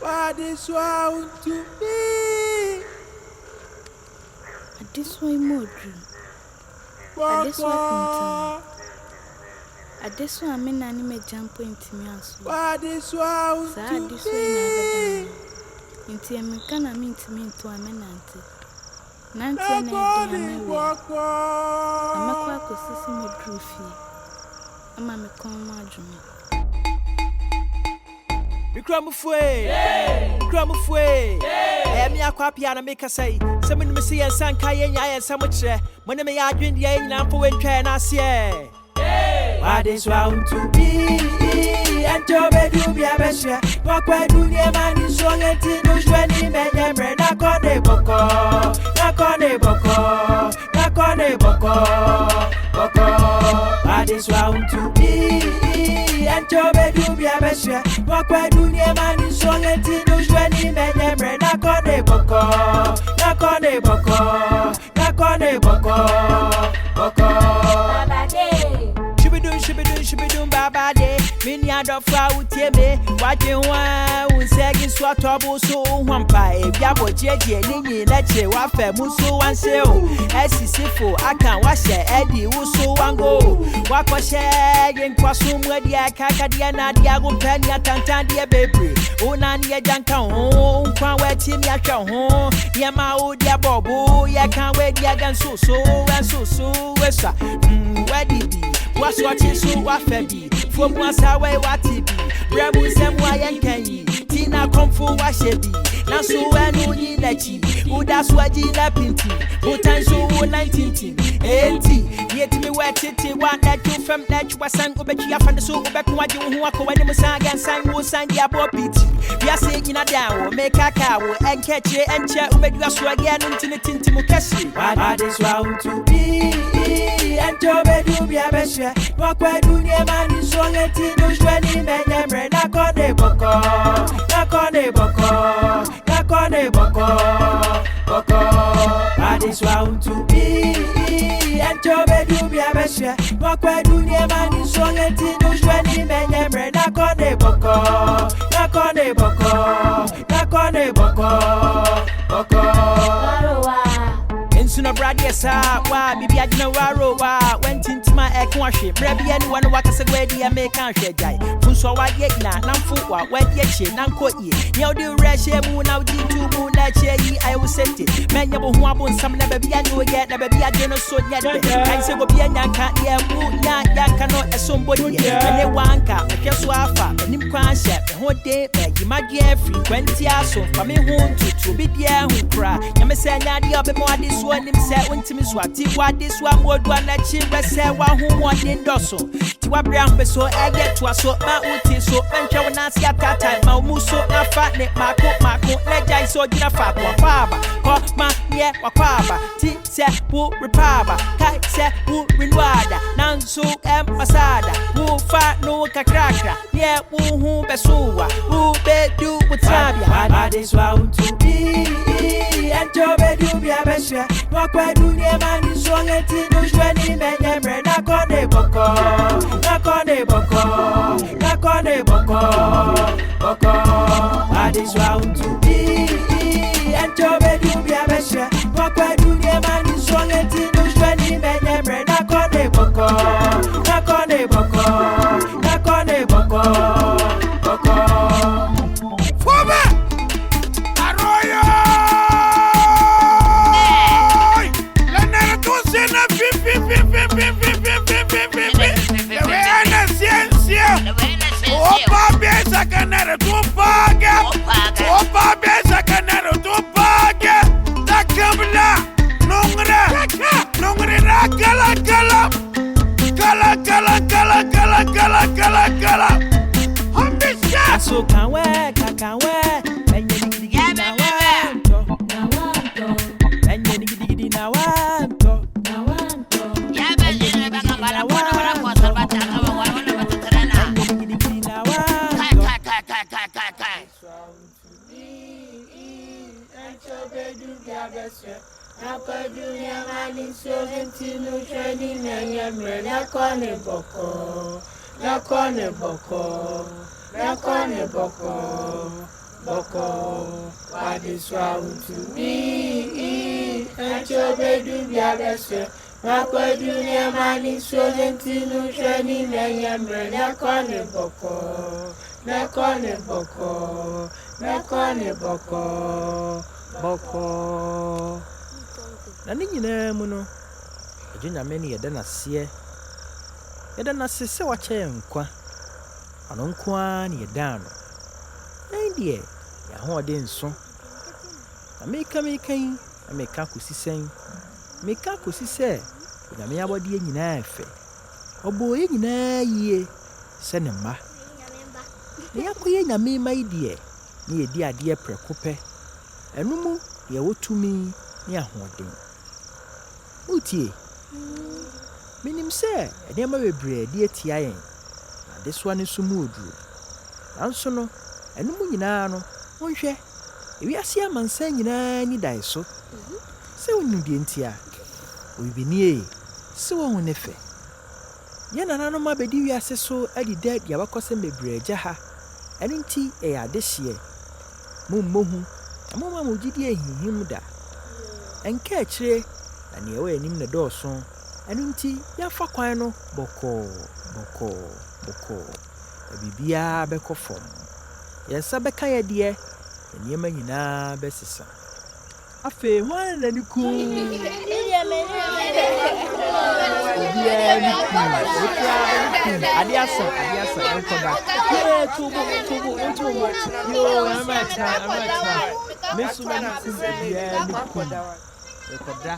What is wrong to me? This way more dream. This way content. This one me nani me jump into me as well. What is wrong to this way na into America na me into me into amenante. Nanti na dey me. Amakwa kosisi me drufi. Ama me kon ma adwuma. Mikramufwe. Me akwa pia na make say. Se me se yensan ka yenya yensan mo kire. Mo ne me ya adwen de yenya mpo wentwa na ase. What is wrong to be? And to be do be a besha. Wakwa do ne mani so ngeti no shweni menye mre na kone boko. What is wrong to be? And to be do be a besha. Wakwa do ne mani so ngeti no shweni menye mre na kone boko. Shibidun baba de minya do fa utie me waje wa unsegi so tobo so hwampa e bia bojeje ninyi na che wa fa muso wanse o esisifo aka wa hye edi uso wango wa ko hye gen kwaso mu adi aka de na de ago pani atantan de bebre una ne janka ho nkwa wa ti mi atwa ho ye ma o de abobo ye kan we di agan so wesa wadi bi what's what is so what fabi from once away what it be brebu sem wa yankan tina komfo wa shebi na so enu ni nachi uda swaji na pinti utan so 19 80 yet me wet it one that you from that wasan obechi afande so obeku waje ho akwa ni musaga san wo san dia bo piti ya se gina down make aka wo enkeche enche obedu aswage anu tinti mu kesi what is wrong to be and to be do be a besha wakwa do ne mani so ngeti no shweni menye mre na kone boko what is wrong to be and to be do be a besha wakwa do ne mani so ngeti no shweni menye mre na kone boko Suna bradi esa wa bibi adina waro wa went into my ekwanhwe brebi anyone wakase gwedi make an hwe jai funso wa ye na namfu wa wadi eche nanko ye ye odi reshe mu na odi tubu na che yi I will set it menya bo ho abonsam na baby anya we get na baby adino so nya de kan se go bia nyanka ye mu nya yanka no esombodi ene wanka ehweso afa nim kwan hye ho de be magye frequency aso fa me ho tutu bi dia ho kra nyame se nya de obemo ade so nim se untimi so ati wa de so amodu anachi bese wa ho wode ndoso ti wa bra mpeso ege to aso ma uti so mentwe wona si atata ma muso na fa ne mako na jai so gina fa kwa baba ko ma ye wa kwaba ti se bu repaba kai se bu rinwada nanso masada bu fa no kakrakra ye bu hu besuwa bu bedu butabia what is wrong to be and to be do be a besha wakwa do ne mani so ngeti no shweni menye mre na kone boko what is wrong to be and to be do be a besha wakwa do ne mani so ngeti no shweni menye mre na kone boko Opa besa canero tu paga da cabla nongre na kala ambisha so kanwe menye digidi na wanto menye digidi na wanto ya menye baka bala wala kwa sabata kama wana batatarana digidi na wanto kai boko wadi swa to me and your bedu bia bese makwa dunia mani so gentinu shani na yamre na kone boko na ni nyina mu no adwunyame ne yɛda nase yɛda nase sɛ wakyɛ nkwa ano nkwa ne yɛda no ɛndeɛ yɛahoɔden nso na meka kosi sɛn meka kosi sɛ nyame abɔdeɛ nyinaa ɛfɛ ɔbɔ yɛ nyinaa yie sɛ ne mma na yɛakɔyɛ nyame ma yi deɛ ne yɛdi adeɛ prɛko pɛ ɛno mu yɛwɔ tumi ne ahoɔden utie menim sɛ nneɛma bebree de atia yɛn na adesoa ne so mu oduro nanso no ɛno mu nyinaa no wonhwɛ ewiase amansan nyinaa ni dae so sɛ wonim deɛ nti a obibini sɛ wɔn ne fɛ yɛn nananom abɛdi wiase so adida deɛ abakɔsɛm bebree agya ha ɛno nti ɛyɛ adehyeɛ mommohu na momma mo gyidie ahihim da ɛnka akyire na neɛ ɛwɔ anim ne dɔɔso ɛno nti yɛafa kwan no bɔkɔɔ na biribiara bɛkɔ fam yɛn nsa bɛka yɛ deɛ na nneɛma nyinaa bɛsesa afei hwan na ne kum adiasa nkɔda tubu yo amata mesu na kum biara ne kum ekɔda